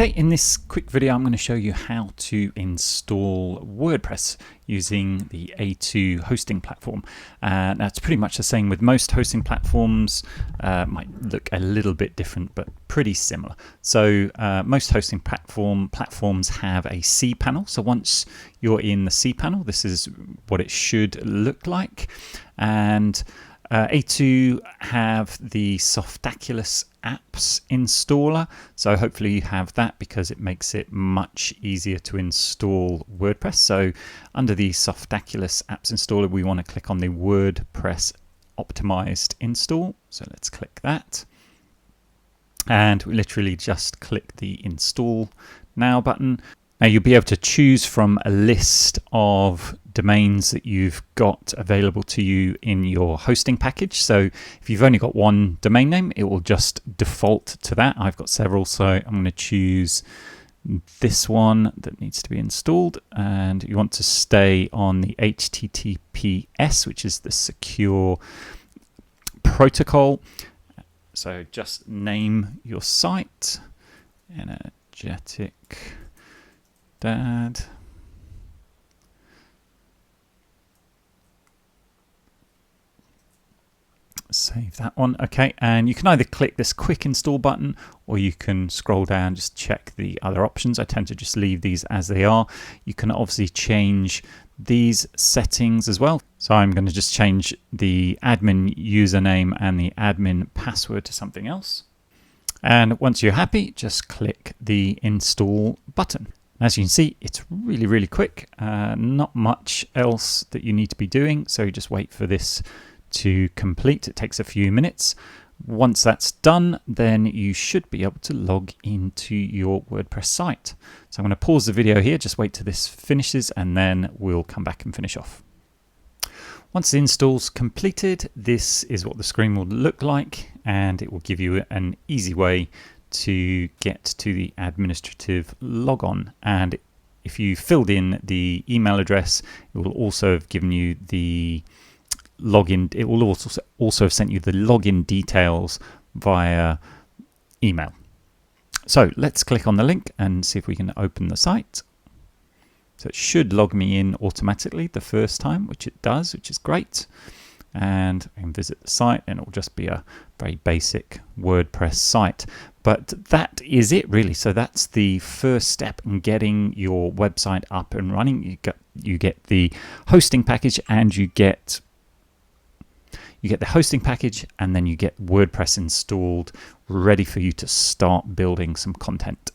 Okay, in this quick video I'm going to show you how to install WordPress using the A2 hosting platform. That's pretty much the same with most hosting platforms. Might look a little bit different, but pretty similar. So most hosting platforms have a cPanel. So once you're in the cPanel, this is what it should look like. And A2 have the Softaculous apps installer, so hopefully you have that because it makes it much easier to install WordPress. So under the Softaculous apps installer, we want to click on the WordPress optimized install. So let's click that, and we literally just click the install now button. Now you'll be able to choose from a list of domains that you've got available to you in your hosting package. So if you've only got one domain name, it will just default to that. I've got several, so I'm going to choose this one that needs to be installed, and you want to stay on the HTTPS, which is the secure protocol. So just name your site Energetic Dad. Save that one. Okay, and you can either click this quick install button or you can scroll down, just check the other options. I tend to just leave these as they are. You can obviously change these settings as well. So I'm going to just change the admin username and the admin password to something else. And once you're happy, just click the install button. As you can see, it's really quick. Not much else that you need to be doing, so you just wait for this to complete. It takes a few minutes. Once that's done, then you should be able to log into your WordPress site. So I'm going to pause the video here, just wait till this finishes, and then we'll come back and finish off. Once the install's completed, this is what the screen will look like, and it will give you an easy way to get to the administrative logon. And if you filled in the email address, it will also have given you the login. It will also have sent you the login details via email. So let's click on the link and see if we can open the site. So it should log me in automatically the first time, which it does, which is great. And I can visit the site, and it will just be a very basic WordPress site. But that is it, really. So that's the first step in getting your website up and running. You get the hosting package, and you get the hosting package, and then you get WordPress installed, ready for you to start building some content.